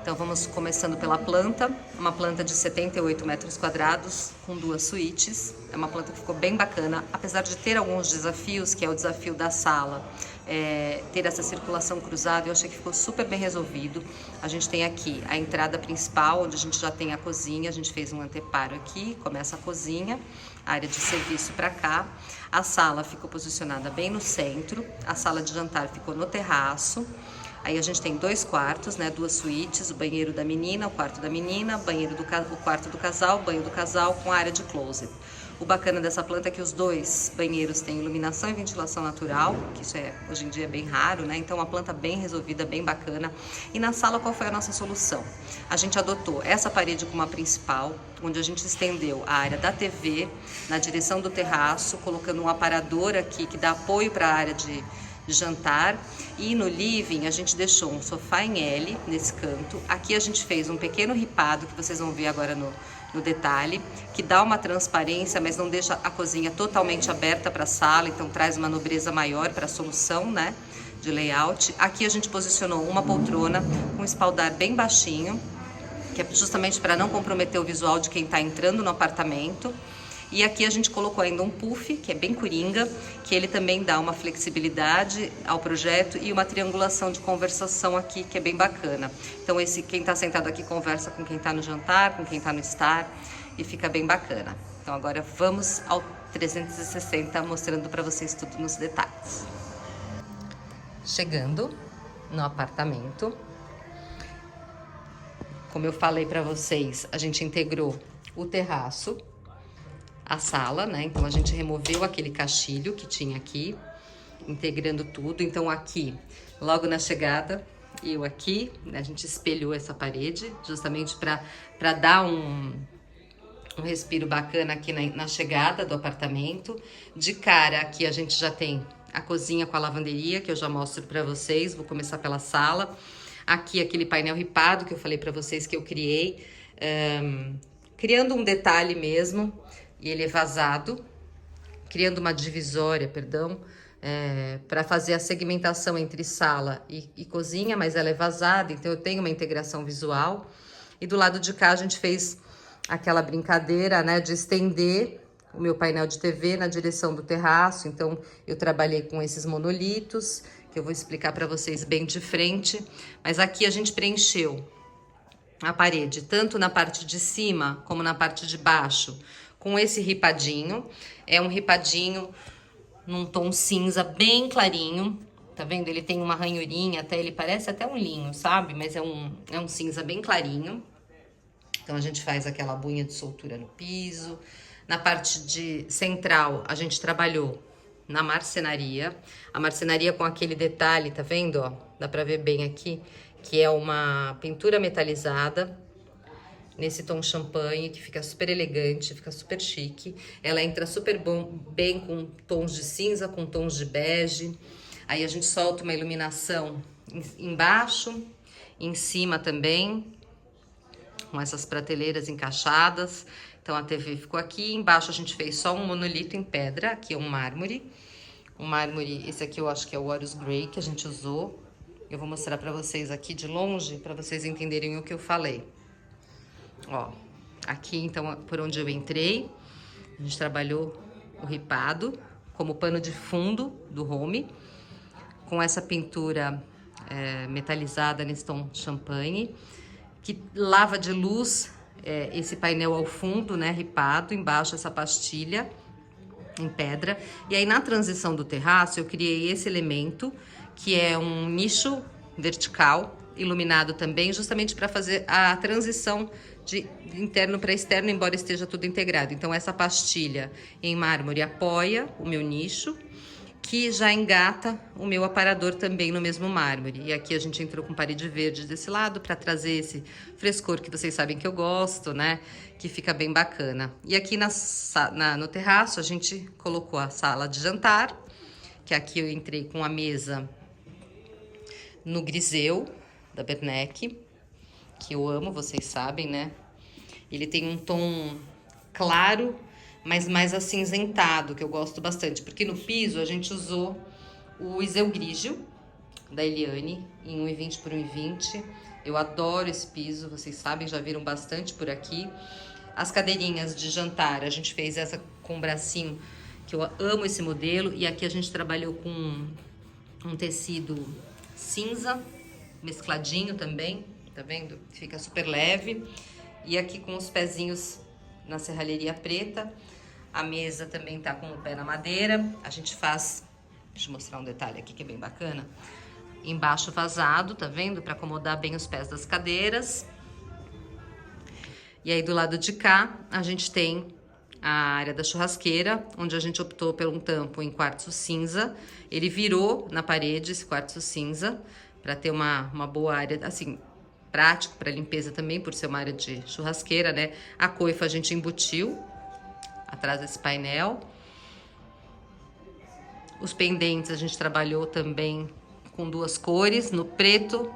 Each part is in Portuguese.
Então vamos começando pela planta, uma planta de 78 metros quadrados, com 2 suítes. É uma planta que ficou bem bacana, apesar de ter alguns desafios, que é o desafio da sala, ter essa circulação cruzada, eu achei que ficou super bem resolvido. A gente tem aqui a entrada principal, onde a gente já tem a cozinha, a gente fez um anteparo aqui, começa a cozinha, a área de serviço para cá. A sala ficou posicionada bem no centro, a sala de jantar ficou no terraço. Aí a gente tem 2 quartos, né, 2 suítes, o banheiro da menina, o quarto da menina, o quarto do casal, banho do casal com área de closet. O bacana dessa planta é que os 2 banheiros têm iluminação e ventilação natural, que isso hoje em dia é bem raro, né? Então uma planta bem resolvida, bem bacana. E na sala, qual foi a nossa solução? A gente adotou essa parede como a principal, onde a gente estendeu a área da TV na direção do terraço, colocando um aparador aqui que dá apoio para a área de jantar, e no living a gente deixou um sofá em L nesse canto. Aqui a gente fez um pequeno ripado que vocês vão ver agora no detalhe, que dá uma transparência, mas não deixa a cozinha totalmente aberta para a sala, então traz uma nobreza maior para a solução, né, de layout. Aqui a gente posicionou uma poltrona com um espaldar bem baixinho, que é justamente para não comprometer o visual de quem está entrando no apartamento. E aqui a gente colocou ainda um puff, que é bem coringa, que ele também dá uma flexibilidade ao projeto e uma triangulação de conversação aqui, que é bem bacana. Então quem está sentado aqui conversa com quem está no jantar, com quem está no estar, e fica bem bacana. Então agora vamos ao 360, mostrando para vocês tudo nos detalhes. Chegando no apartamento, como eu falei para vocês, a gente integrou o terraço, a sala, né? Então a gente removeu aquele caixilho que tinha aqui, integrando tudo. Então aqui, logo na chegada, eu aqui, né, a gente espelhou essa parede, justamente para dar um respiro bacana aqui na chegada do apartamento. De cara, aqui a gente já tem a cozinha com a lavanderia, que eu já mostro para vocês. Vou começar pela sala. Aqui aquele painel ripado que eu falei para vocês que eu criei, criando um detalhe mesmo. E ele é vazado, criando uma divisória, perdão, para fazer a segmentação entre sala e cozinha, mas ela é vazada, então eu tenho uma integração visual. E do lado de cá a gente fez aquela brincadeira, né, de estender o meu painel de TV na direção do terraço. Então eu trabalhei com esses monolitos, que eu vou explicar para vocês bem de frente. Mas aqui a gente preencheu a parede, tanto na parte de cima como na parte de baixo, com esse ripadinho. É um ripadinho num tom cinza bem clarinho, tá vendo? Ele tem uma ranhurinha, até ele parece até um linho, sabe? Mas é um cinza bem clarinho. Então a gente faz aquela bunha de soltura no piso. Na parte de central, a gente trabalhou na marcenaria. A marcenaria com aquele detalhe, tá vendo, ó? Dá pra ver bem aqui, que é uma pintura metalizada, nesse tom champanhe, que fica super elegante, fica super chique. Ela entra super bem com tons de cinza, com tons de bege. Aí a gente solta uma iluminação embaixo, em cima também, com essas prateleiras encaixadas. Então a TV ficou aqui. Embaixo a gente fez só um monolito em pedra, aqui é um mármore. Um mármore, esse aqui eu acho que é o Horus Grey que a gente usou. Eu vou mostrar pra vocês aqui de longe, pra vocês entenderem o que eu falei. Ó, aqui então por onde eu entrei, a gente trabalhou o ripado como pano de fundo do home, com essa pintura metalizada nesse tom champanhe, que lava de luz esse painel ao fundo, né, ripado, embaixo essa pastilha em pedra. E aí na transição do terraço eu criei esse elemento, que é um nicho vertical, iluminado também, justamente para fazer a transição de interno para externo, embora esteja tudo integrado. Então essa pastilha em mármore apoia o meu nicho, que já engata o meu aparador também no mesmo mármore. E aqui a gente entrou com parede verde desse lado para trazer esse frescor que vocês sabem que eu gosto, né? Que fica bem bacana. E aqui no terraço a gente colocou a sala de jantar, que aqui eu entrei com a mesa no griseu da Bernec, que eu amo, vocês sabem, né? Ele tem um tom claro, mas mais acinzentado, que eu gosto bastante, porque no piso a gente usou o Isel Grigio, da Eliane, em 1,20 por 1,20. Eu adoro esse piso, vocês sabem, já viram bastante por aqui. As cadeirinhas de jantar, a gente fez essa com bracinho, que eu amo esse modelo. E aqui a gente trabalhou com um tecido cinza, mescladinho também, tá vendo? Fica super leve. E aqui com os pezinhos na serralheria preta. A mesa também tá com o pé na madeira. A gente faz, deixa eu mostrar um detalhe aqui que é bem bacana. Embaixo vazado, tá vendo? Para acomodar bem os pés das cadeiras. E aí do lado de cá, a gente tem a área da churrasqueira, onde a gente optou por um tampo em quartzo cinza. Ele virou na parede esse quartzo cinza, para ter uma boa área, assim, prático para limpeza também, por ser uma área de churrasqueira, né? A coifa a gente embutiu atrás desse painel. Os pendentes a gente trabalhou também com duas cores, no preto,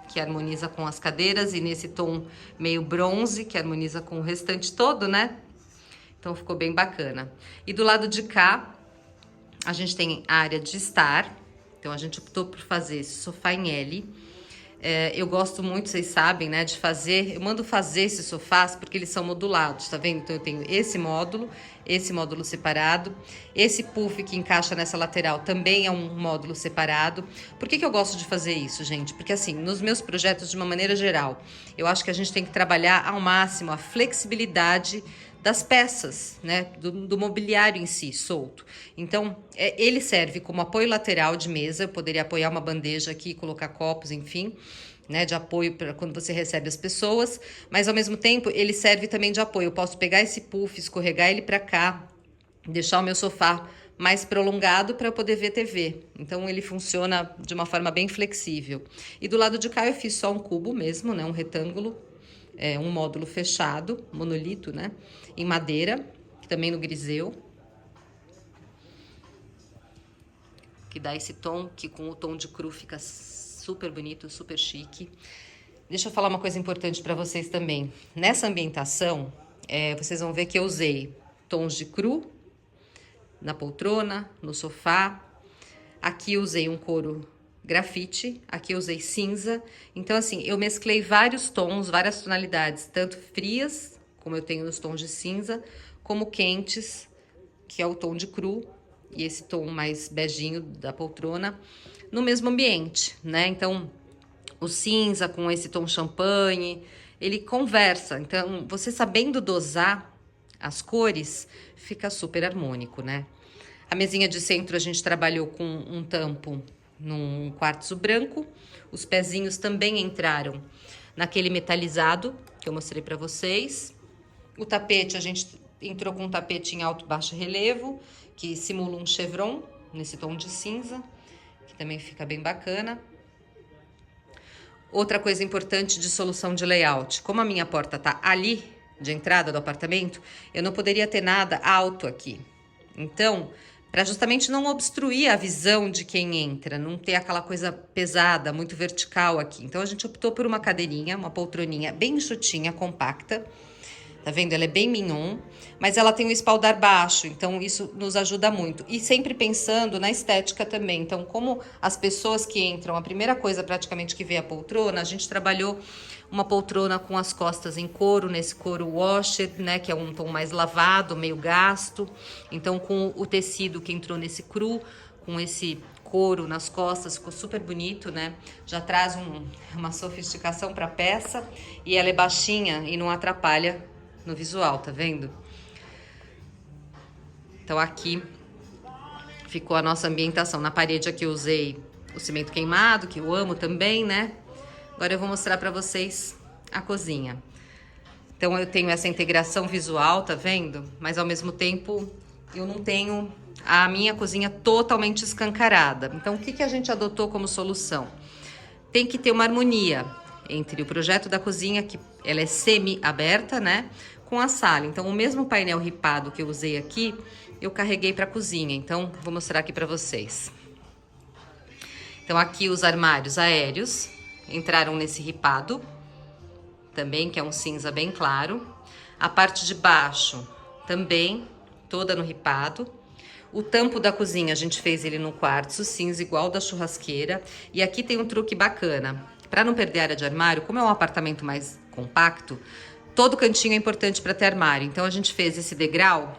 que harmoniza com as cadeiras, e nesse tom meio bronze, que harmoniza com o restante todo, né? Então ficou bem bacana. E do lado de cá, a gente tem a área de estar. Então a gente optou por fazer esse sofá em L. Eu gosto muito, vocês sabem, né, de fazer, eu mando fazer esses sofás porque eles são modulados, tá vendo? Então eu tenho esse módulo separado, esse puff que encaixa nessa lateral também é um módulo separado. Por que eu gosto de fazer isso, gente? Porque assim, nos meus projetos, de uma maneira geral, eu acho que a gente tem que trabalhar ao máximo a flexibilidade das peças, né, do mobiliário em si, solto. Então, ele serve como apoio lateral de mesa. Eu poderia apoiar uma bandeja aqui, colocar copos, enfim, né, de apoio para quando você recebe as pessoas, mas ao mesmo tempo ele serve também de apoio. Eu posso pegar esse puff, escorregar ele para cá, deixar o meu sofá mais prolongado para poder ver TV. Então ele funciona de uma forma bem flexível. E do lado de cá eu fiz só um cubo mesmo, né, um retângulo, um módulo fechado, monolito, né, em madeira, também no griseu, que dá esse tom, que com o tom de cru fica super bonito, super chique. Deixa eu falar uma coisa importante para vocês também. Nessa ambientação, vocês vão ver que eu usei tons de cru na poltrona, no sofá. Aqui eu usei um couro grafite, aqui eu usei cinza. Então assim, eu mesclei vários tons, várias tonalidades, tanto frias, como eu tenho nos tons de cinza, como quentes, que é o tom de cru, e esse tom mais beijinho da poltrona, no mesmo ambiente, né? Então, o cinza com esse tom champanhe, ele conversa. Então, você sabendo dosar as cores, fica super harmônico, né? A mesinha de centro a gente trabalhou com um tampo num quartzo branco. Os pezinhos também entraram naquele metalizado que eu mostrei para vocês. O tapete, a gente entrou com um tapete em alto e baixo relevo, que simula um chevron nesse tom de cinza, que também fica bem bacana. Outra coisa importante de solução de layout, como a minha porta tá ali de entrada do apartamento, eu não poderia ter nada alto aqui. Então, para justamente não obstruir a visão de quem entra, não ter aquela coisa pesada, muito vertical aqui. Então a gente optou por uma cadeirinha, uma poltroninha bem enxutinha, compacta. Tá vendo? Ela é bem mignon, mas ela tem um espaldar baixo, então isso nos ajuda muito. E sempre pensando na estética também. Então, como as pessoas que entram, a primeira coisa praticamente que vê a poltrona, a gente trabalhou uma poltrona com as costas em couro, nesse couro washed, né, que é um tom mais lavado, meio gasto. Então, com o tecido que entrou nesse cru, com esse couro nas costas, ficou super bonito, né? Já traz uma sofisticação para a peça, e ela é baixinha e não atrapalha no visual, tá vendo? Então aqui ficou a nossa ambientação. Na parede aqui eu usei o cimento queimado, que eu amo também, né? Agora eu vou mostrar pra vocês a cozinha. Então eu tenho essa integração visual, tá vendo? Mas ao mesmo tempo eu não tenho a minha cozinha totalmente escancarada. Então o que a gente adotou como solução? Tem que ter uma harmonia entre o projeto da cozinha, que ela é semi-aberta, né, com a sala. Então o mesmo painel ripado que eu usei aqui, eu carreguei para a cozinha. Então vou mostrar aqui para vocês. Então aqui os armários aéreos entraram nesse ripado também, que é um cinza bem claro. A parte de baixo também toda no ripado. O tampo da cozinha, a gente fez ele no quartzo cinza, igual da churrasqueira. E aqui tem um truque bacana. Para não perder área de armário, como é um apartamento mais compacto, todo cantinho é importante para ter armário. Então a gente fez esse degrau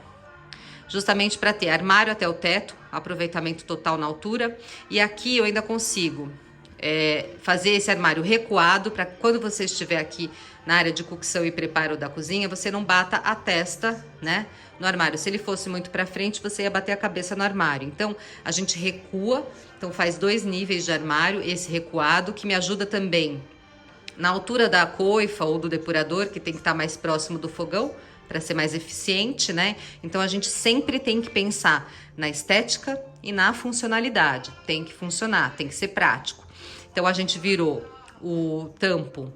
justamente para ter armário até o teto, aproveitamento total na altura. E aqui eu ainda consigo fazer esse armário recuado para quando você estiver aqui na área de cocção e preparo da cozinha, você não bata a testa, né, no armário. Se ele fosse muito para frente, você ia bater a cabeça no armário. Então, a gente recua, então faz 2 níveis de armário, esse recuado, que me ajuda também na altura da coifa ou do depurador, que tem que estar mais próximo do fogão, para ser mais eficiente, né? Então, a gente sempre tem que pensar na estética e na funcionalidade. Tem que funcionar, tem que ser prático. Então, a gente virou o tampo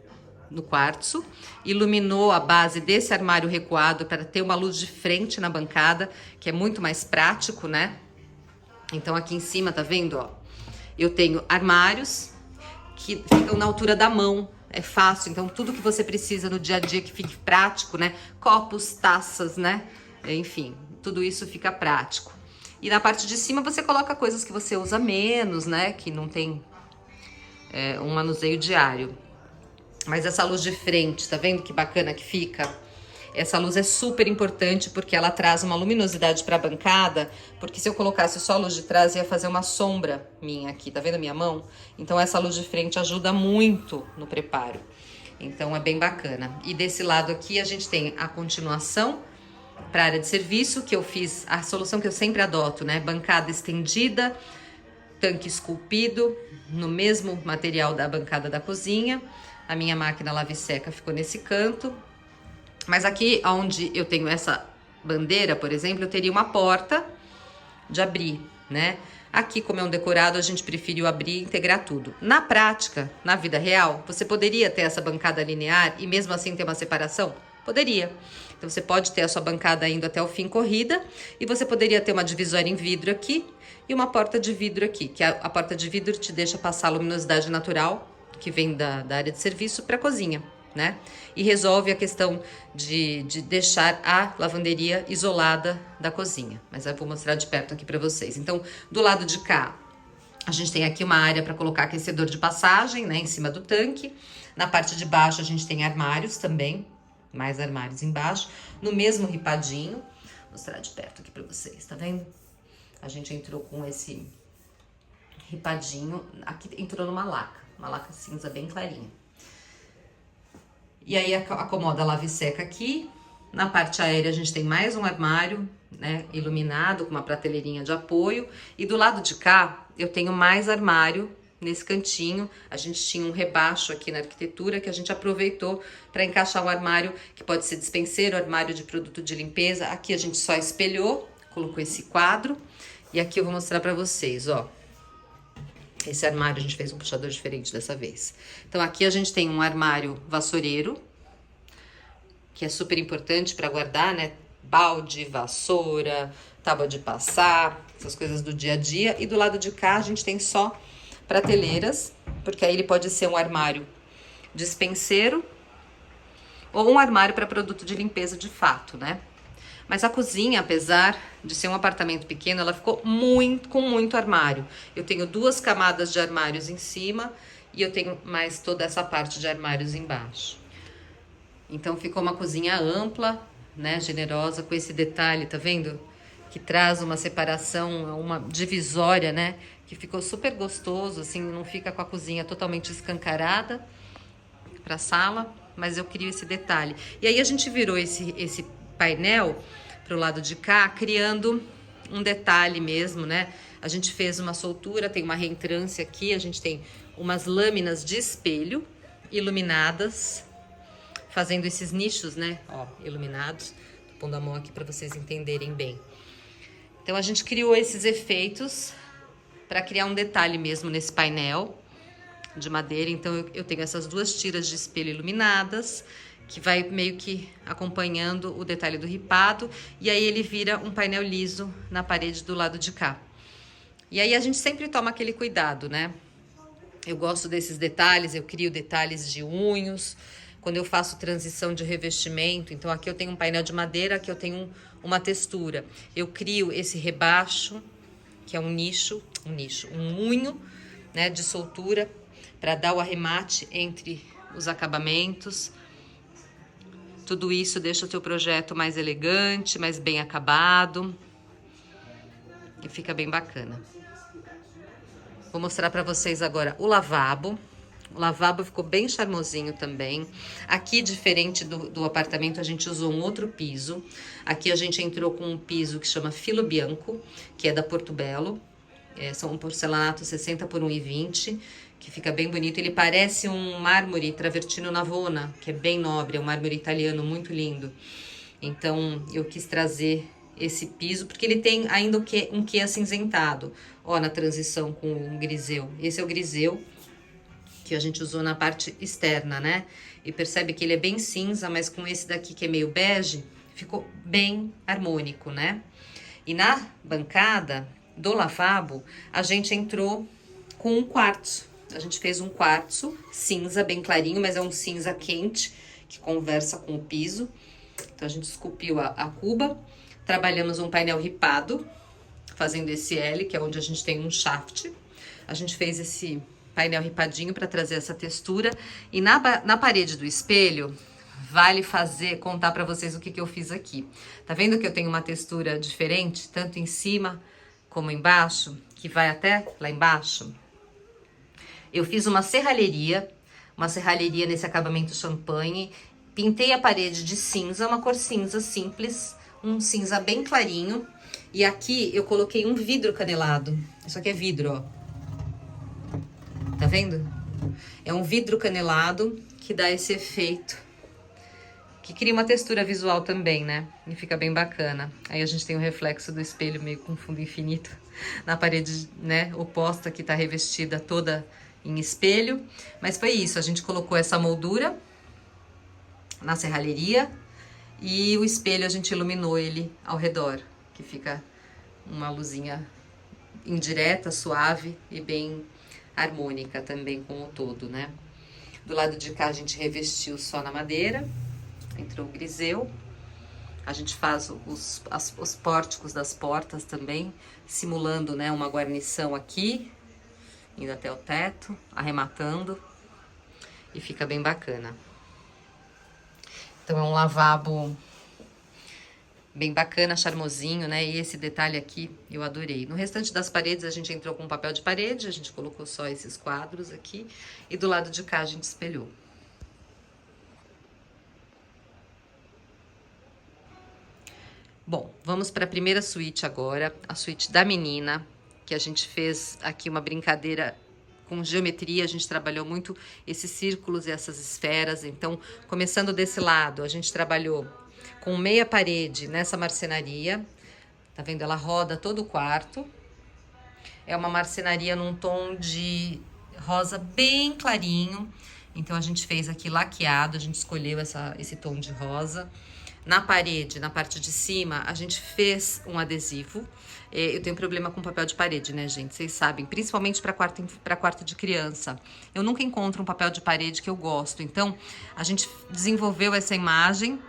no quartzo, iluminou a base desse armário recuado para ter uma luz de frente na bancada, que é muito mais prático, né? Então aqui em cima, tá vendo, ó? Eu tenho armários que ficam na altura da mão, é fácil, então tudo que você precisa no dia a dia que fique prático, né? Copos, taças, né? Enfim, tudo isso fica prático. E na parte de cima você coloca coisas que você usa menos, né? Que não tem um manuseio diário. Mas essa luz de frente, tá vendo que bacana que fica? Essa luz é super importante porque ela traz uma luminosidade para a bancada, porque se eu colocasse só a luz de trás ia fazer uma sombra minha aqui, tá vendo a minha mão? Então essa luz de frente ajuda muito no preparo. Então é bem bacana. E desse lado aqui a gente tem a continuação para a área de serviço, que eu fiz a solução que eu sempre adoto, né? Bancada estendida, tanque esculpido, no mesmo material da bancada da cozinha. A minha máquina lava e seca ficou nesse canto. Mas aqui onde eu tenho essa bandeira, por exemplo, eu teria uma porta de abrir, né? Aqui, como é um decorado, a gente preferiu abrir e integrar tudo. Na prática, na vida real, você poderia ter essa bancada linear e mesmo assim ter uma separação? Poderia. Então você pode ter a sua bancada indo até o fim corrida e você poderia ter uma divisória em vidro aqui e uma porta de vidro aqui, que a porta de vidro te deixa passar a luminosidade natural que vem da área de serviço para a cozinha, né? E resolve a questão de deixar a lavanderia isolada da cozinha. Mas eu vou mostrar de perto aqui para vocês. Então, do lado de cá, a gente tem aqui uma área para colocar aquecedor de passagem, né? Em cima do tanque. Na parte de baixo, a gente tem armários também. Mais armários embaixo. No mesmo ripadinho. Vou mostrar de perto aqui para vocês, tá vendo? A gente entrou com esse ripadinho. Aqui entrou numa laca. Uma laca cinza bem clarinha. E aí acomoda a lava e seca aqui. Na parte aérea a gente tem mais um armário, né, iluminado com uma prateleirinha de apoio. E do lado de cá eu tenho mais armário nesse cantinho. A gente tinha um rebaixo aqui na arquitetura que a gente aproveitou para encaixar um armário que pode ser dispenseiro, armário de produto de limpeza. Aqui a gente só espelhou, colocou esse quadro. E aqui eu vou mostrar para vocês, ó. Esse armário a gente fez um puxador diferente dessa vez. Então aqui a gente tem um armário vassoureiro, que é super importante para guardar, né? Balde, vassoura, tábua de passar, essas coisas do dia a dia. E do lado de cá a gente tem só prateleiras, porque aí ele pode ser um armário dispenseiro ou um armário para produto de limpeza de fato, né? Mas a cozinha, apesar de ser um apartamento pequeno, ela ficou com muito armário. Eu tenho 2 camadas de armários em cima e eu tenho mais toda essa parte de armários embaixo. Então ficou uma cozinha ampla, né, generosa, com esse detalhe, tá vendo? Que traz uma separação, uma divisória, né? Que ficou super gostoso, assim, não fica com a cozinha totalmente escancarada para a sala, mas eu queria esse detalhe. E aí a gente virou esse painel pro lado de cá, criando um detalhe mesmo, né? A gente fez uma soltura, tem uma reentrância aqui, a gente tem umas lâminas de espelho iluminadas, fazendo esses nichos, né? Ó, iluminados. Tô pondo a mão aqui para vocês entenderem bem. Então a gente criou esses efeitos para criar um detalhe mesmo nesse painel de madeira. Então eu tenho essas 2 tiras de espelho iluminadas, que vai meio que acompanhando o detalhe do ripado, e aí ele vira um painel liso na parede do lado de cá. E aí a gente sempre toma aquele cuidado, né? Eu gosto desses detalhes, eu crio detalhes de unhos, quando eu faço transição de revestimento. Então aqui eu tenho um painel de madeira, aqui eu tenho uma textura. Eu crio esse rebaixo, que é um unho, né, de soltura, para dar o arremate entre os acabamentos. Tudo isso deixa o teu projeto mais elegante, mais bem acabado. E fica bem bacana. Vou mostrar para vocês agora o lavabo. O lavabo ficou bem charmosinho também. Aqui, diferente do apartamento, a gente usou um outro piso. Aqui a gente entrou com um piso que chama Filo Bianco, que é da Portobello. São um porcelanato 60 por 1,20, que fica bem bonito. Ele parece um mármore Travertino Navona, que é bem nobre, é um mármore italiano muito lindo. Então, eu quis trazer esse piso, porque ele tem ainda um quê acinzentado, ó, na transição com o griseu. Esse é o griseu que a gente usou na parte externa, né? E percebe que ele é bem cinza, mas com esse daqui que é meio bege, ficou bem harmônico, né? E na bancada do lavabo, a gente entrou com um quartzo. A gente fez um quartzo cinza, bem clarinho, mas é um cinza quente, que conversa com o piso. Então, a gente esculpiu a cuba, trabalhamos um painel ripado, fazendo esse L, que é onde a gente tem um shaft. A gente fez esse painel ripadinho para trazer essa textura. E na parede do espelho, vale contar para vocês o que eu fiz aqui. Tá vendo que eu tenho uma textura diferente, tanto em cima como embaixo, que vai até lá embaixo? Eu fiz uma serralheria nesse acabamento champanhe. Pintei a parede de cinza, uma cor cinza simples, um cinza bem clarinho. E aqui eu coloquei um vidro canelado. Isso aqui é vidro, ó. Tá vendo? É um vidro canelado que dá esse efeito, que cria uma textura visual também, né? E fica bem bacana. Aí a gente tem o reflexo do espelho meio com fundo infinito na parede, né, oposta, que tá revestida toda em espelho. Mas foi isso, a gente colocou essa moldura na serralheria e o espelho a gente iluminou ele ao redor, que fica uma luzinha indireta, suave e bem harmônica também com o todo, né? Do lado de cá a gente revestiu só na madeira, entrou o griseu. A gente faz os pórticos das portas também, simulando, né, uma guarnição aqui, indo até o teto, arrematando, e fica bem bacana. Então é um lavabo bem bacana, charmosinho, né? E esse detalhe aqui eu adorei. No restante das paredes a gente entrou com papel de parede, a gente colocou só esses quadros aqui. E do lado de cá a gente espelhou. Bom, vamos para a primeira suíte agora, a suíte da menina, que a gente fez aqui uma brincadeira com geometria. A gente trabalhou muito esses círculos e essas esferas. Então, começando desse lado, a gente trabalhou com meia parede nessa marcenaria. Tá vendo? Ela roda todo o quarto. É uma marcenaria num tom de rosa bem clarinho. Então, a gente fez aqui laqueado, a gente escolheu esse tom de rosa. Na parede, na parte de cima, a gente fez um adesivo. Eu tenho problema com papel de parede, né, gente? Vocês sabem, principalmente para quarto de criança. Eu nunca encontro um papel de parede que eu gosto. Então, a gente desenvolveu essa imagem,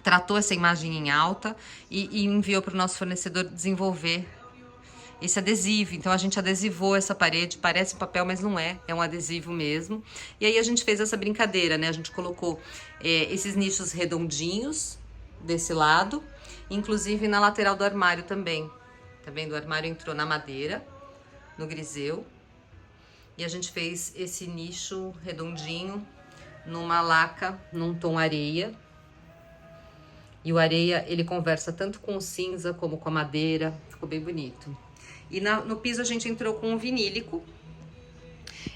tratou essa imagem em alta e enviou para o nosso fornecedor desenvolver esse adesivo. Então, a gente adesivou essa parede, parece papel, mas não é, é um adesivo mesmo. E aí a gente fez essa brincadeira, né? A gente colocou esses nichos redondinhos desse lado, inclusive na lateral do armário também. Tá vendo? O armário entrou na madeira, no griseu, e a gente fez esse nicho redondinho numa laca, num tom areia. E o areia, ele conversa tanto com o cinza como com a madeira, ficou bem bonito. E no piso a gente entrou com um vinílico.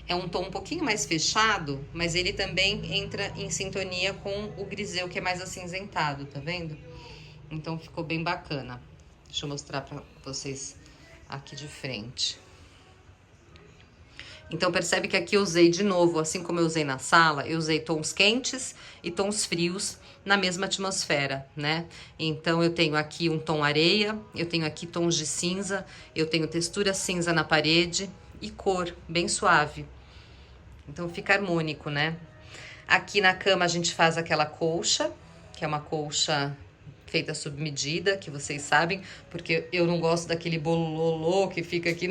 É um tom um pouquinho mais fechado, mas ele também entra em sintonia com o griseu, que é mais acinzentado, tá vendo? Então ficou bem bacana. Deixa eu mostrar pra vocês aqui de frente. Então percebe que aqui eu usei de novo, assim como eu usei na sala, eu usei tons quentes e tons frios na mesma atmosfera, né? Então eu tenho aqui um tom areia, eu tenho aqui tons de cinza, eu tenho textura cinza na parede e cor bem suave. Então fica harmônico, né? Aqui na cama a gente faz aquela colcha, que é uma colcha feita sob medida, que vocês sabem, porque eu não gosto daquele bololô que fica aqui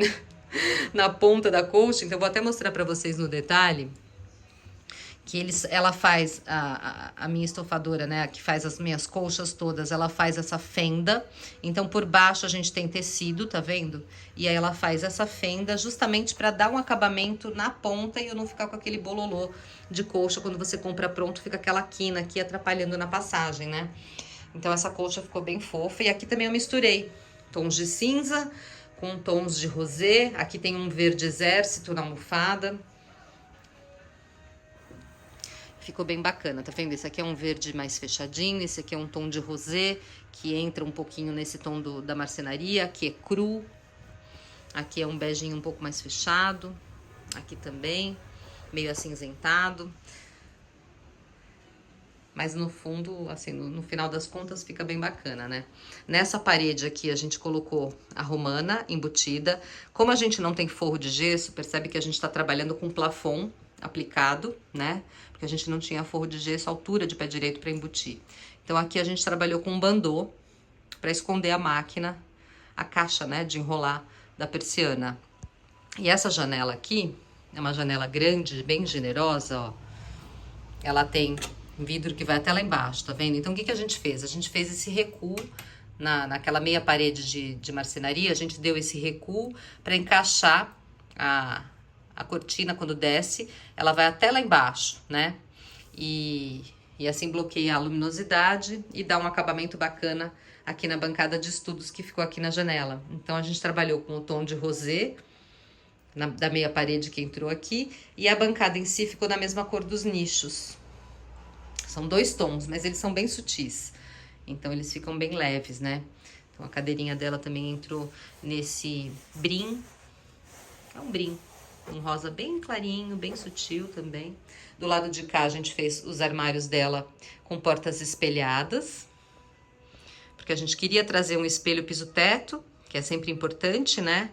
na ponta da colcha, então eu vou até mostrar pra vocês no detalhe, que ela faz, a minha estofadora, né, que faz as minhas colchas todas, ela faz essa fenda, então por baixo a gente tem tecido, tá vendo? E aí ela faz essa fenda justamente para dar um acabamento na ponta e eu não ficar com aquele bololô de colcha, quando você compra pronto, fica aquela quina aqui atrapalhando na passagem, né? Então essa colcha ficou bem fofa, e aqui também eu misturei tons de cinza com tons de rosé, aqui tem um verde exército na almofada. Ficou bem bacana, tá vendo? Esse aqui é um verde mais fechadinho, esse aqui é um tom de rosé, que entra um pouquinho nesse tom da marcenaria, aqui é cru. Aqui é um beijinho um pouco mais fechado, aqui também, meio acinzentado. Mas no fundo, assim, no final das contas fica bem bacana, né? Nessa parede aqui a gente colocou a romana embutida. Como a gente não tem forro de gesso, percebe que a gente tá trabalhando com plafond aplicado, né? Porque a gente não tinha forro de gesso à altura de pé direito para embutir. Então aqui a gente trabalhou com um bandô para esconder a máquina, a caixa, né, de enrolar da persiana. E essa janela aqui é uma janela grande, bem generosa, ó. Ela tem vidro que vai até lá embaixo, tá vendo? Então o que a gente fez? A gente fez esse recuo naquela meia parede de marcenaria, a gente deu esse recuo para encaixar a cortina. Quando desce, ela vai até lá embaixo, né? E assim bloqueia a luminosidade e dá um acabamento bacana aqui na bancada de estudos que ficou aqui na janela. Então a gente trabalhou com o tom de rosé da meia parede que entrou aqui, e a bancada em si ficou na mesma cor dos nichos. São 2 tons, mas eles são bem sutis, então eles ficam bem leves, né? Então a cadeirinha dela também entrou nesse brim, é um brim, um rosa bem clarinho, bem sutil também. Do lado de cá a gente fez os armários dela com portas espelhadas, porque a gente queria trazer um espelho piso-teto, que é sempre importante, né?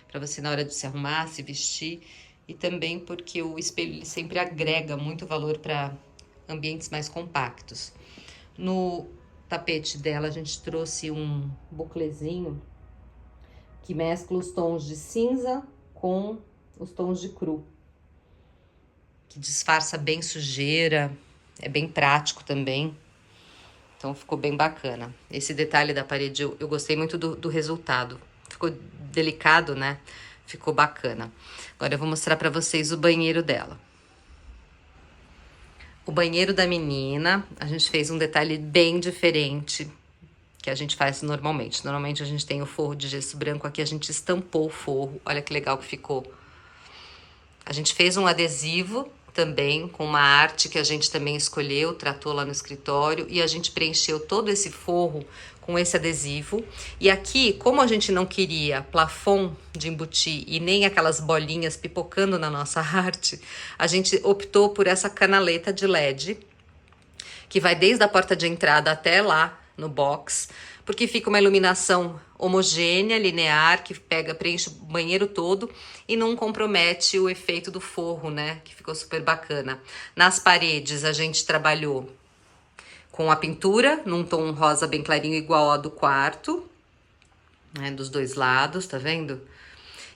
Pra você na hora de se arrumar, se vestir, e também porque o espelho ele sempre agrega muito valor para ambientes mais compactos. No tapete dela a gente trouxe um buclezinho que mescla os tons de cinza com os tons de cru, que disfarça bem sujeira, é bem prático também. Então ficou bem bacana. Esse detalhe da parede eu gostei muito do resultado. Ficou delicado, né? Ficou bacana. Agora eu vou mostrar pra vocês o banheiro dela. O banheiro da menina, a gente fez um detalhe bem diferente que a gente faz normalmente. Normalmente a gente tem o forro de gesso branco, aqui a gente estampou o forro. Olha que legal que ficou. A gente fez um adesivo também com uma arte que a gente também escolheu, tratou lá no escritório, e a gente preencheu todo esse forro com esse adesivo. E aqui, como a gente não queria plafond de embutir e nem aquelas bolinhas pipocando na nossa arte, a gente optou por essa canaleta de LED, que vai desde a porta de entrada até lá no box, porque fica uma iluminação homogênea, linear, que preenche o banheiro todo e não compromete o efeito do forro, né? Que ficou super bacana. Nas paredes a gente trabalhou com a pintura num tom rosa bem clarinho, igual ao do quarto, né? Dos 2 lados, tá vendo?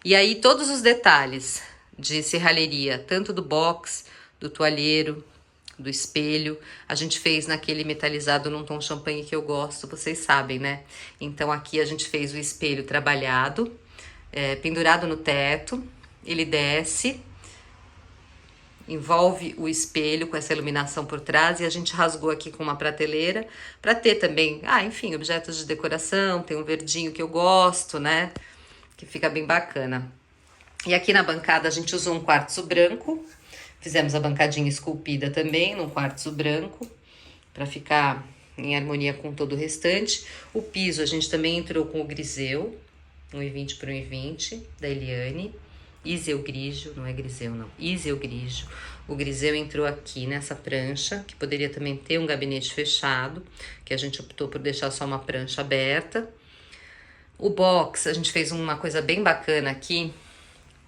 E aí todos os detalhes de serralheria, tanto do box, do toalheiro, do espelho, a gente fez naquele metalizado num tom champanhe que eu gosto, vocês sabem, né? Então aqui a gente fez o espelho trabalhado, pendurado no teto, ele desce, envolve o espelho com essa iluminação por trás, e a gente rasgou aqui com uma prateleira para ter também, enfim, objetos de decoração. Tem um verdinho que eu gosto, né? Que fica bem bacana. E aqui na bancada a gente usou um quartzo branco. Fizemos a bancadinha esculpida também num quartzo branco, para ficar em harmonia com todo o restante. O piso a gente também entrou com o griseu, 1,20 por 1,20, da Eliane. Iseu Grigio, não é griseu não, Iseu Grigio. O griseu entrou aqui nessa prancha, que poderia também ter um gabinete fechado, que a gente optou por deixar só uma prancha aberta. O box, a gente fez uma coisa bem bacana aqui.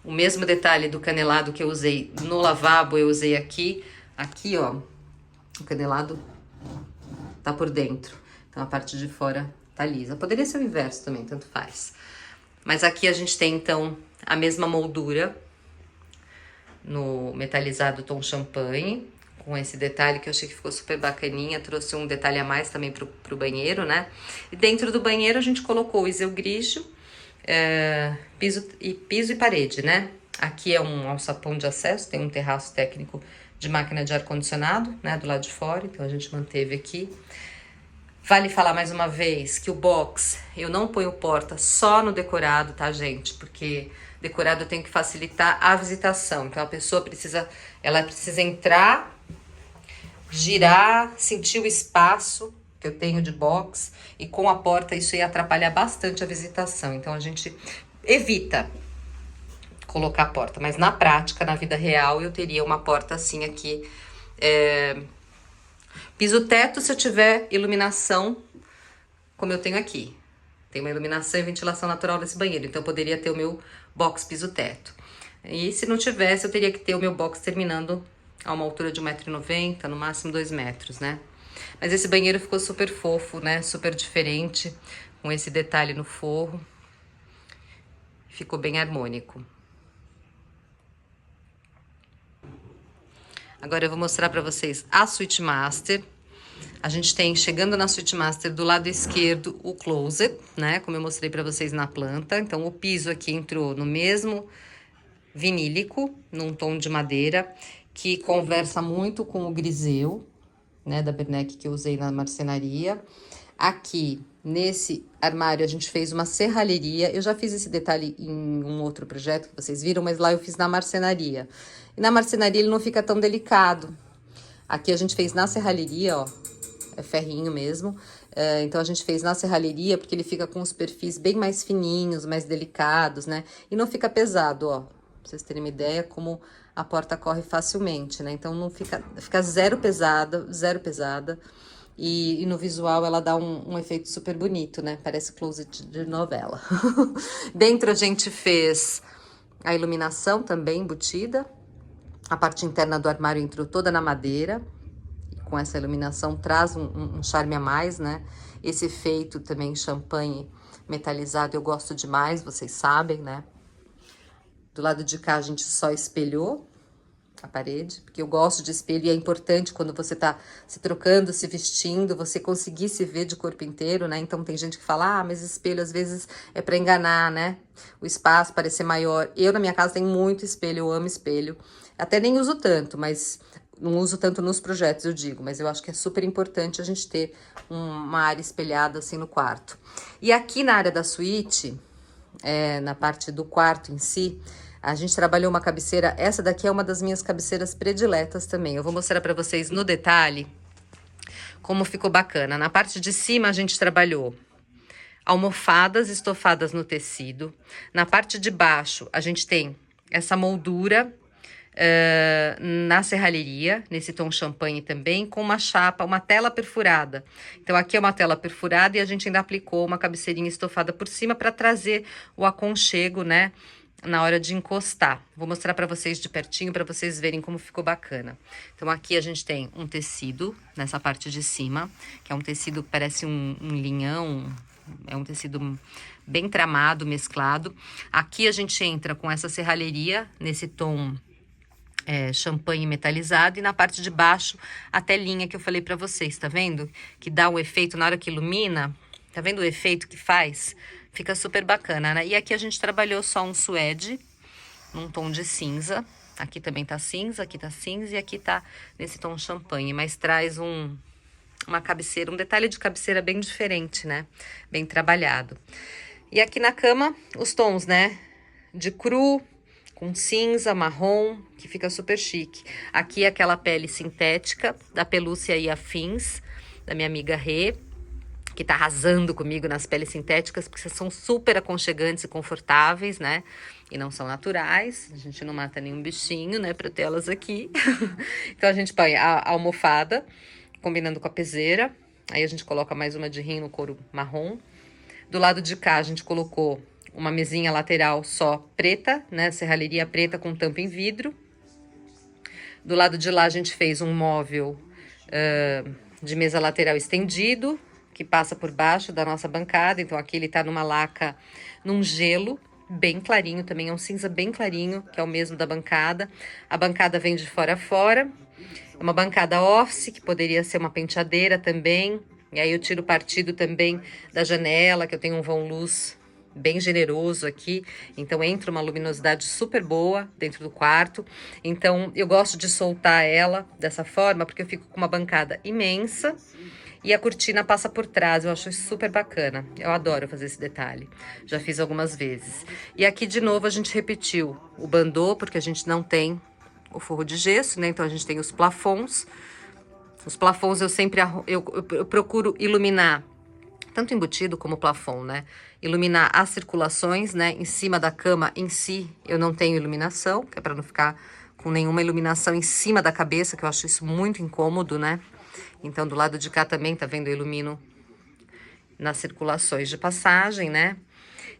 O mesmo detalhe do canelado que eu usei no lavabo, eu usei aqui aqui, ó, o canelado tá por dentro. Então, a parte de fora tá lisa. Poderia ser o inverso também, tanto faz. Mas aqui a gente tem, então, a mesma moldura no metalizado tom champanhe, com esse detalhe que eu achei que ficou super bacaninha. Trouxe um detalhe a mais também pro banheiro, né? E dentro do banheiro a gente colocou o iselgrijo, piso e parede, né? Aqui é um alçapão de acesso, tem um terraço técnico de máquina de ar-condicionado, né, do lado de fora, então a gente manteve aqui. Vale falar mais uma vez que o box, eu não ponho porta só no decorado, tá, gente? Porque decorado eu tenho que facilitar a visitação, então a pessoa precisa entrar, girar, sentir o espaço que eu tenho de box, e com a porta isso ia atrapalhar bastante a visitação, então a gente evita colocar a porta, mas na prática, na vida real, eu teria uma porta assim aqui, piso-teto se eu tiver iluminação, como eu tenho aqui. Tem uma iluminação e ventilação natural nesse banheiro, então eu poderia ter o meu box piso-teto. E se não tivesse, eu teria que ter o meu box terminando a uma altura de 1,90 m, no máximo 2 metros, né? Mas esse banheiro ficou super fofo, né? Super diferente, com esse detalhe no forro. Ficou bem harmônico. Agora eu vou mostrar para vocês a Suite Master. A gente tem, chegando na Suite Master, do lado esquerdo, o closet, né? Como eu mostrei para vocês na planta. Então, o piso aqui entrou no mesmo vinílico, num tom de madeira, que conversa muito com o griseu, né? Da Bernec que eu usei na marcenaria. Aqui, nesse armário, a gente fez uma serralheria. Eu já fiz esse detalhe em um outro projeto que vocês viram, mas lá eu fiz na marcenaria. E na marcenaria ele não fica tão delicado. Aqui a gente fez na serralheria, ó. É ferrinho mesmo. Então a gente fez na serralheria porque ele fica com os perfis bem mais fininhos, mais delicados, né? E não fica pesado, ó. Pra vocês terem uma ideia como a porta corre facilmente, né? Então não fica zero pesada, zero pesada. E no visual ela dá um efeito super bonito, né? Parece closet de novela. Dentro a gente fez a iluminação também embutida. A parte interna do armário entrou toda na madeira. E com essa iluminação traz um charme a mais, né? Esse efeito também champanhe metalizado eu gosto demais, vocês sabem, né? Do lado de cá a gente só espelhou a parede, porque eu gosto de espelho e é importante quando você tá se trocando, se vestindo, você conseguir se ver de corpo inteiro, né? Então tem gente que fala, ah, mas espelho às vezes é pra enganar, né? O espaço parecer maior. Eu na minha casa tenho muito espelho, eu amo espelho. Até nem uso tanto, mas não uso tanto nos projetos, eu digo, mas eu acho que é super importante a gente ter uma área espelhada assim no quarto. E aqui na área da suíte, na parte do quarto em si, a gente trabalhou uma cabeceira, essa daqui é uma das minhas cabeceiras prediletas também. Eu vou mostrar para vocês no detalhe como ficou bacana. Na parte de cima a gente trabalhou almofadas estofadas no tecido. Na parte de baixo a gente tem essa moldura na serralheria, nesse tom champanhe também, com uma chapa, uma tela perfurada. Então aqui é uma tela perfurada e a gente ainda aplicou uma cabeceirinha estofada por cima para trazer o aconchego, né? Na hora de encostar. Vou mostrar para vocês de pertinho para vocês verem como ficou bacana. Então aqui a gente tem um tecido nessa parte de cima, que é um tecido que parece um linhão, é um tecido bem tramado, mesclado. Aqui a gente entra com essa serralheria nesse tom champanhe metalizado, e na parte de baixo a telinha que eu falei para vocês, tá vendo? Que dá o efeito na hora que ilumina, tá vendo o efeito que faz? Fica super bacana, né? E aqui a gente trabalhou só um suede, num tom de cinza. Aqui também tá cinza, aqui tá cinza e aqui tá nesse tom champanhe. Mas traz uma cabeceira, um detalhe de cabeceira bem diferente, né? Bem trabalhado. E aqui na cama, os tons, né? De cru, com cinza, marrom, que fica super chique. Aqui é aquela pele sintética da Pelúcia e Afins, da minha amiga Rê, que tá arrasando comigo nas peles sintéticas, porque são super aconchegantes e confortáveis, né? E não são naturais, a gente não mata nenhum bichinho, né, pra ter elas aqui. Então a gente põe a almofada, combinando com a peseira, aí a gente coloca mais uma de rim no couro marrom. Do lado de cá a gente colocou uma mesinha lateral só preta, né, serralheria preta com tampa em vidro. Do lado de lá a gente fez um móvel de mesa lateral estendido, que passa por baixo da nossa bancada. Então aqui ele tá numa laca, num gelo bem clarinho, também é um cinza bem clarinho, que é o mesmo da bancada. A bancada vem de fora a fora. É uma bancada office, que poderia ser uma penteadeira também. E aí eu tiro partido também da janela, que eu tenho um vão luz bem generoso aqui, então entra uma luminosidade super boa dentro do quarto. Então eu gosto de soltar ela dessa forma, porque eu fico com uma bancada imensa e a cortina passa por trás. Eu acho isso super bacana, eu adoro fazer esse detalhe, já fiz algumas vezes. E aqui de novo a gente repetiu o bandô, porque a gente não tem o forro de gesso, né? Então a gente tem os plafons. Os plafons eu sempre eu procuro iluminar tanto embutido como plafon, né? Iluminar as circulações, né? Em cima da cama em si, eu não tenho iluminação, que é para não ficar com nenhuma iluminação em cima da cabeça, que eu acho isso muito incômodo, né? Então, do lado de cá também, tá vendo? Eu ilumino nas circulações de passagem, né?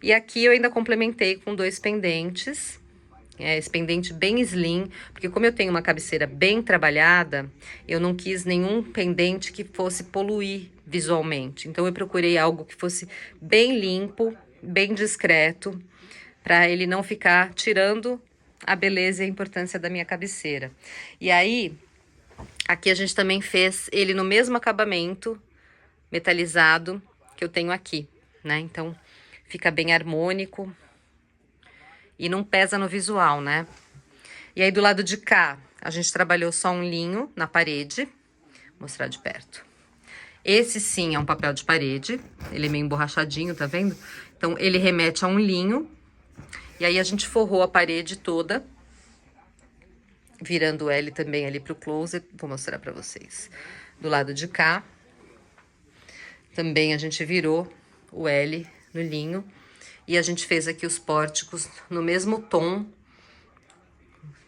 E aqui eu ainda complementei com 2 pendentes. Esse pendente bem slim, porque como eu tenho uma cabeceira bem trabalhada, eu não quis nenhum pendente que fosse poluir visualmente. Então eu procurei algo que fosse bem limpo, bem discreto, para ele não ficar tirando a beleza e a importância da minha cabeceira. E aí, aqui a gente também fez ele no mesmo acabamento metalizado que eu tenho aqui, né? Então fica bem harmônico e não pesa no visual, né? E aí do lado de cá, a gente trabalhou só um linho na parede. Vou mostrar de perto. Esse sim é um papel de parede, ele é meio emborrachadinho, tá vendo? Então ele remete a um linho. E aí a gente forrou a parede toda, virando ele também ali pro closet. Vou mostrar pra vocês. Do lado de cá, também a gente virou o L no linho. E a gente fez aqui os pórticos no mesmo tom,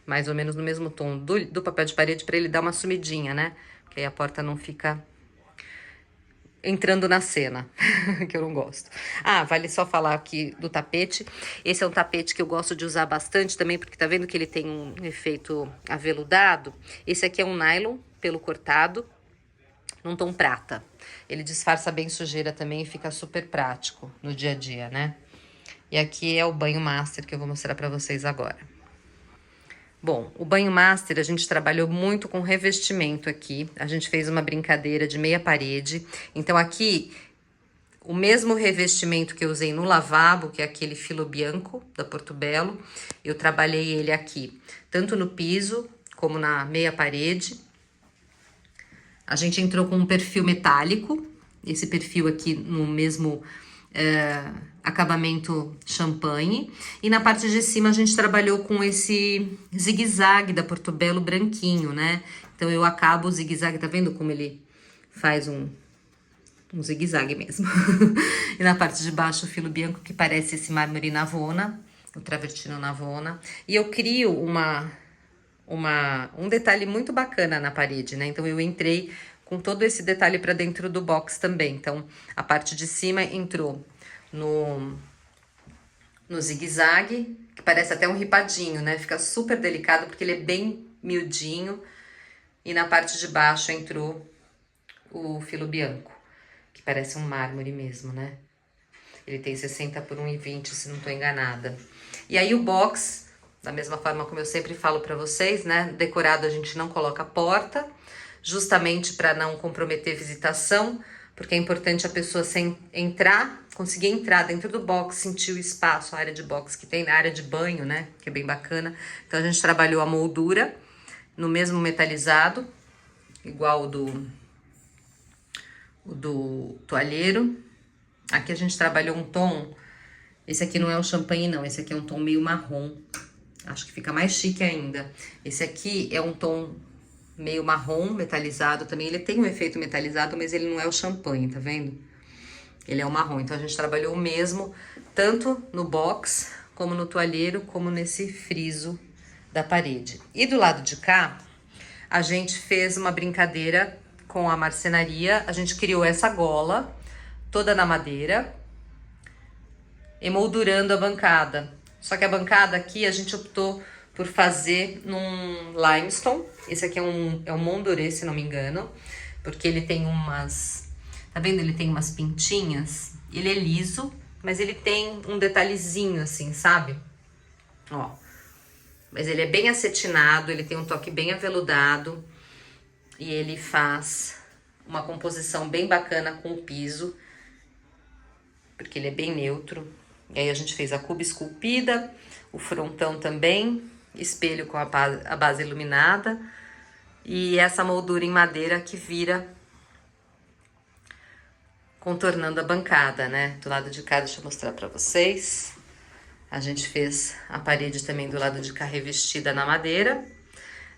mais ou menos no mesmo tom do papel de parede, para ele dar uma sumidinha, né? Porque aí a porta não fica entrando na cena, que eu não gosto. Ah, vale só falar aqui do tapete. Esse é um tapete que eu gosto de usar bastante também, porque tá vendo que ele tem um efeito aveludado? Esse aqui é um nylon, pelo cortado, num tom prata. Ele disfarça bem sujeira também e fica super prático no dia a dia, né? E aqui é o banho master que eu vou mostrar pra vocês agora. Bom, o banho master a gente trabalhou muito com revestimento aqui. A gente fez uma brincadeira de meia parede. Então aqui, o mesmo revestimento que eu usei no lavabo, que é aquele filo bianco da Portobello, eu trabalhei ele aqui, tanto no piso como na meia parede. A gente entrou com um perfil metálico, esse perfil aqui no mesmo acabamento champanhe. E na parte de cima a gente trabalhou com esse zigue-zague da Portobello branquinho, né? Então eu acabo o zigue-zague, tá vendo como ele faz um zigue-zague mesmo. E na parte de baixo o filo bianco que parece esse mármore Navona, o travertino Navona. E eu crio um detalhe muito bacana na parede, né? Então eu entrei com todo esse detalhe para dentro do box também. Então a parte de cima entrou no zigue-zague, que parece até um ripadinho, né? Fica super delicado porque ele é bem miudinho. E na parte de baixo entrou o filo bianco, que parece um mármore mesmo, né? Ele tem 60 por 1,20, se não tô enganada. E aí o box, da mesma forma como eu sempre falo pra vocês, né? Decorado a gente não coloca porta, justamente para não comprometer visitação, porque é importante a pessoa conseguir entrar dentro do box, sentir o espaço, a área de box que tem, na área de banho, né? Que é bem bacana. Então a gente trabalhou a moldura no mesmo metalizado, igual o do toalheiro. Aqui a gente trabalhou um tom, esse aqui não é o champanhe não, esse aqui é um tom meio marrom. Acho que fica mais chique ainda. Esse aqui é um tom meio marrom, metalizado também. Ele tem um efeito metalizado, mas ele não é o champanhe, tá vendo? Ele é o marrom. Então a gente trabalhou o mesmo, tanto no box, como no toalheiro, como nesse friso da parede. E do lado de cá, a gente fez uma brincadeira com a marcenaria. A gente criou essa gola, toda na madeira, emoldurando a bancada. Só que a bancada aqui a gente optou por fazer num limestone. Esse aqui é um Mondoré, se não me engano, porque ele tem umas... Tá vendo? Ele tem umas pintinhas. Ele é liso, mas ele tem um detalhezinho assim, sabe? Ó. Mas ele é bem acetinado, ele tem um toque bem aveludado. E ele faz uma composição bem bacana com o piso, porque ele é bem neutro. E aí a gente fez a cuba esculpida, o frontão também, espelho com a base iluminada. E essa moldura em madeira que vira contornando a bancada, né? Do lado de cá, deixa eu mostrar pra vocês. A gente fez a parede também do lado de cá revestida na madeira.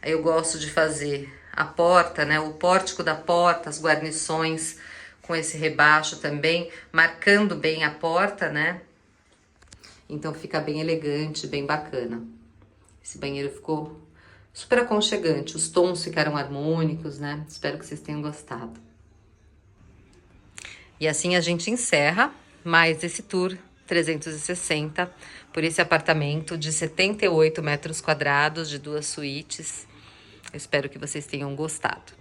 Aí eu gosto de fazer a porta, né? O pórtico da porta, as guarnições com esse rebaixo também, marcando bem a porta, né? Então fica bem elegante, bem bacana. Esse banheiro ficou super aconchegante, os tons ficaram harmônicos, né? Espero que vocês tenham gostado. E assim a gente encerra mais esse tour 360 por esse apartamento de 78 metros quadrados, de 2 suítes. Eu espero que vocês tenham gostado.